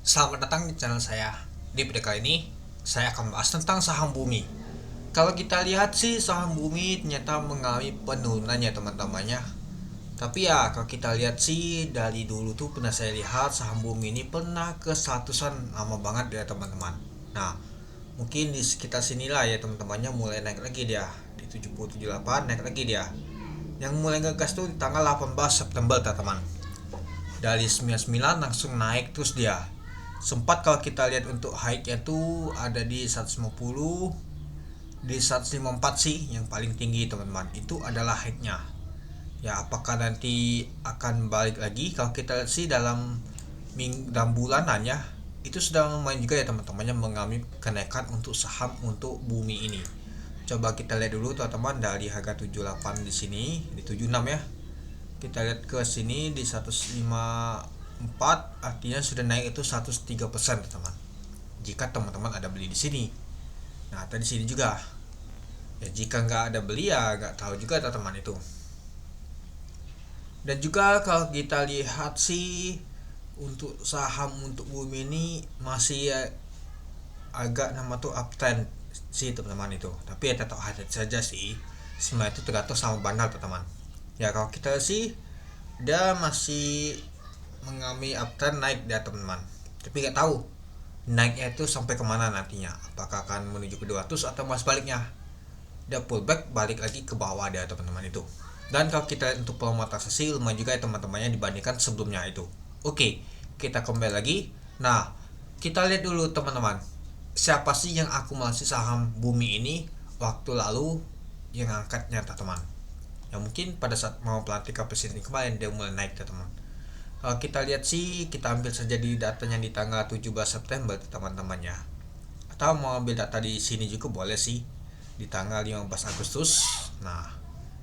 Selamat datang di channel saya. Di video kali ini, saya akan membahas tentang saham Bumi. Kalau kita lihat sih, saham Bumi ternyata mengalami penurunan ya teman-temannya. Tapi ya, kalau kita lihat sih, dari dulu tuh pernah saya lihat saham Bumi ini pernah ke seratusan lama banget ya teman-teman. Nah, mungkin di sekitar sinilah ya teman-temannya mulai naik lagi dia. Di 70-78 naik lagi dia. Yang mulai ngegas tuh di tanggal 18 September teman-teman. Dari 99 langsung naik terus dia. Sempat kalau kita lihat untuk high-nya tuh ada di 150, di 154 sih yang paling tinggi teman-teman. Itu adalah high-nya. Ya, apakah nanti akan balik lagi? Kalau kita lihat sih dalam bulanannya itu sudah lumayan juga ya teman-temannya mengalami kenaikan untuk saham untuk Bumi ini. Coba kita lihat dulu teman-teman dari harga 78 di sini di 76 ya. Kita lihat ke sini di 154, artinya sudah naik itu 103% teman. Jika teman-teman ada beli di sini. Nah, tadi di sini juga. Ya jika nggak ada beli ya nggak tahu juga teman itu. Dan juga kalau kita lihat sih untuk saham untuk Bumi ini masih ya, agak nama tuh uptrend sih teman-teman itu. Tapi ya tetap hati saja sih. Semua itu tergantung sama bandar teman-teman. Ya kalau kita sih dia masih mengalami uptrend naik dia teman-teman. Tapi nggak tahu naiknya itu sampai kemana nantinya. Apakah akan menuju ke 200 atau mas baliknya. Dia pullback balik lagi ke bawah dia teman-teman itu. Dan kalau kita untuk pemonetisasi lumayan juga ya teman-temannya dibandingkan sebelumnya itu. Oke, kita kembali lagi. Nah, kita lihat dulu teman-teman. Siapa sih yang akumulasi saham Bumi ini waktu lalu yang angkatnya teman-teman. Ya mungkin pada saat mau pelantikan presiden kemarin dia mulai naik teman-teman. Kalau kita lihat sih kita ambil saja di datanya di tanggal 17 September teman-temannya. Atau mau ambil data di sini juga boleh sih di tanggal 15 Agustus. Nah,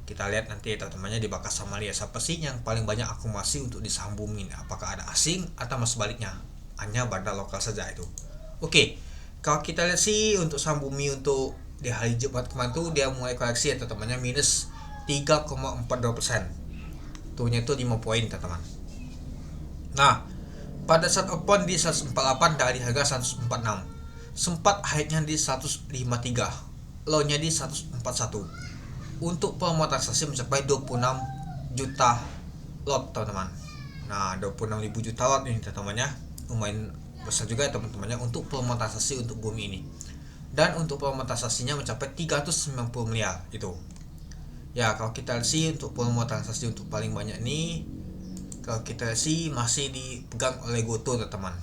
kita lihat nanti teman-temannya dibahas sama dia siapa sih yang paling banyak akumulasi untuk di saham Bumi. Apakah ada asing atau sebaliknya? Hanya bandar lokal saja itu. Oke. Kalau kita lihat sih untuk saham Bumi untuk di hari Jumat kemarin tuh dia mulai koreksi ya teman-temannya minus 3,42%. Tuhnya itu 5 poin teman-teman. Nah, pada saat open di 148 dari harga 146. Sempat high-nya di 153, low-nya di 141. Untuk pemonetisasi mencapai 26 juta lot teman-teman. Nah, 26.000 juta lot ini teman-temannya. Lumayan besar juga ya teman-temannya untuk pemonetisasi untuk Bumi ini. Dan untuk pemonetisasinya mencapai 390 miliar itu. Ya, kalau kita lihat sih untuk volume transaksi untuk paling banyak ini kalau kita lihat sih masih dipegang oleh Goto teman-teman.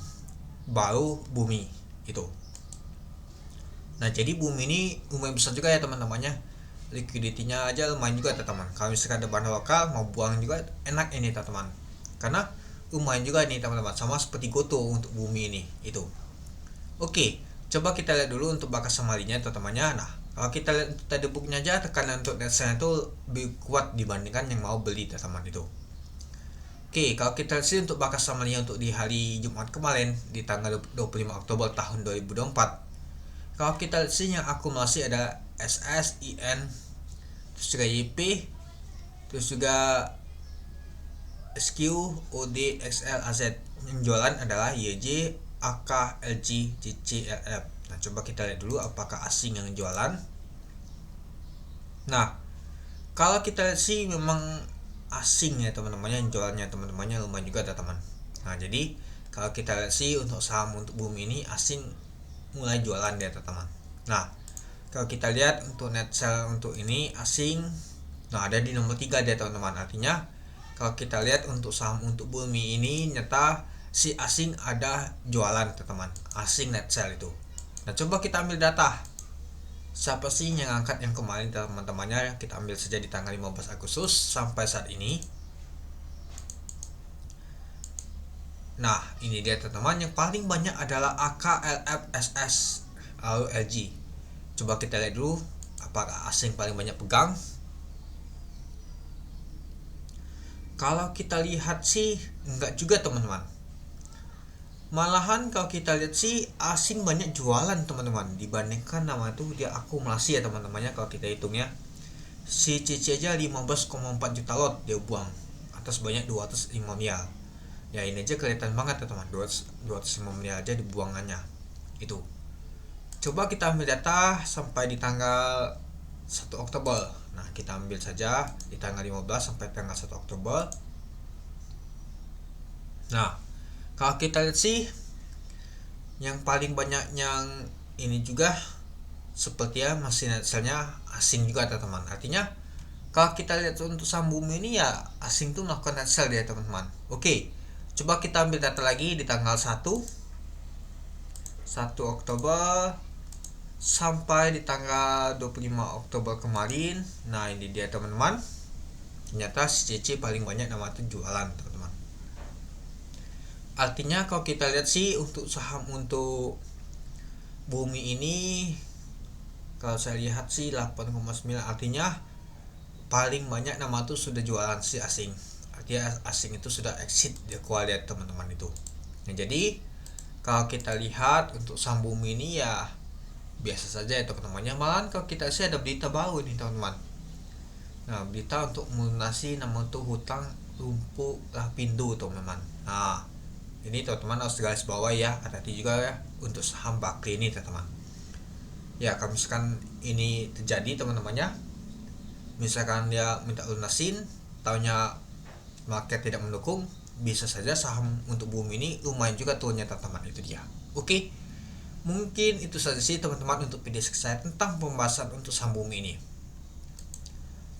Baru Bumi itu. Nah, jadi Bumi ini lumayan besar juga ya teman-temannya. Liquidity-nya aja lumayan juga teman-teman. Kalau misalkan ada bandar lokal mau buang juga enak ini teman-teman. Karena lumayan juga nih teman-teman, sama seperti Goto untuk Bumi ini itu. Oke, coba kita lihat dulu untuk bakas samarinya teman-temannya. Nah, kalau kita lihat untuk tadi booknya aja tekanan untuk net sell itu lebih kuat dibandingkan yang mau beli teman-teman itu. Oke, kalau kita lihat sih untuk bakas samarinya untuk di hari Jumat kemarin di tanggal 25 Oktober tahun 2024. Kalau kita lihat sih yang akumulasi ada SS, IN, terus juga YP, terus juga SQ, OD, XL, AZ. Yang jualan adalah YJ, AK, LG, CC, LF. Nah, coba kita lihat dulu apakah asing yang jualan. Nah, kalau kita lihat sih memang asing ya teman-temannya yang jualannya teman-temannya lumayan juga teman-teman. Nah, jadi kalau kita lihat sih untuk saham untuk Bumi ini asing mulai jualan ya teman-teman. Nah, kalau kita lihat untuk net sell untuk ini asing, nah ada di nomor 3 ya teman-teman. Artinya kalau kita lihat untuk saham untuk Bumi ini nyata si asing ada jualan teman-teman, asing net sell itu. Nah, coba kita ambil data siapa sih yang angkat yang kemarin teman-temannya. Kita ambil saja di tanggal 15 Agustus sampai saat ini. Nah, ini dia teman-teman, yang paling banyak adalah AK, LF, SS, lalu LG. Coba kita lihat dulu apakah asing paling banyak pegang. Kalau kita lihat sih enggak juga teman-teman. Malahan kalau kita lihat sih asing banyak jualan teman-teman dibandingkan nama itu dia akumulasi ya teman-temannya. Kalau kita hitungnya si CC aja 15,4 juta lot dia buang atas banyak 205 miliar. Ya ini aja kelihatan banget teman, 205 miliar aja dibuangannya itu. Coba kita ambil data sampai di tanggal 1 Oktober. Nah, kita ambil saja di tanggal 15 sampai tanggal 1 Oktober. Nah, kalau kita lihat sih yang paling banyak yang ini juga seperti ya masih net sell-nya asing juga teman-teman. Artinya kalau kita lihat untuk saham bumi ini ya asing tuh melakukan net sell ya teman-teman. Oke, coba kita ambil data lagi di tanggal 1 Oktober sampai di tanggal 25 Oktober kemarin. Nah, ini dia teman-teman. Ternyata si CC paling banyak nama itu jualan teman-teman. Artinya kalau kita lihat sih untuk saham untuk bumi ini, kalau saya lihat sih 8,9, artinya paling banyak nama itu sudah jualan si asing. Artinya asing itu sudah exit dia kualitas teman-teman itu. Nah, jadi kalau kita lihat untuk saham bumi ini ya biasa saja ya teman-temannya. Malahan kalau kita sih ada berita baru nih teman-teman. Nah, berita untuk melunasi nama itu hutang lumpuh Lapindo teman-teman. Nah, ini teman-teman harus garis bawah ya, hati-hati juga ya untuk saham Bakri ini teman-teman. Ya, kalau misalkan ini terjadi teman-temannya, misalkan dia minta lunasin, taunya market tidak mendukung, bisa saja saham untuk bumi ini lumayan juga turunnya teman-teman, itu dia. Oke, mungkin itu saja sih teman-teman untuk video saya tentang pembahasan untuk saham bumi ini.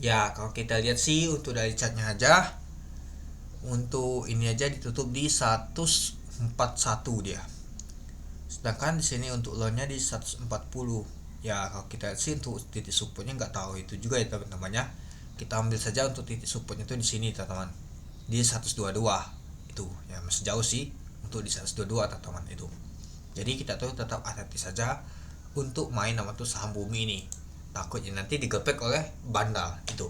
Ya, kalau kita lihat sih untuk dari chartnya aja, untuk ini aja ditutup di 141 dia. Sedangkan di sini untuk low-nya di 140. Ya, kalau kita lihat sih untuk titik supportnya nggak tahu itu juga ya teman-teman ya. Kita ambil saja untuk titik supportnya itu di sini teman-teman. Di 122 itu. Ya, masih jauh sih untuk di 122 teman-teman itu. Jadi kita tuh tetap hati-hati saja untuk main nama tuh saham bumi ini. Takutnya nanti digepek oleh bandal itu.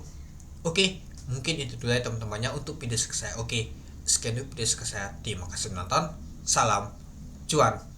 Oke, mungkin itu dulu ya teman-temannya untuk video saya. Oke, sekian dulu video saya. Terima kasih menonton. Salam cuan.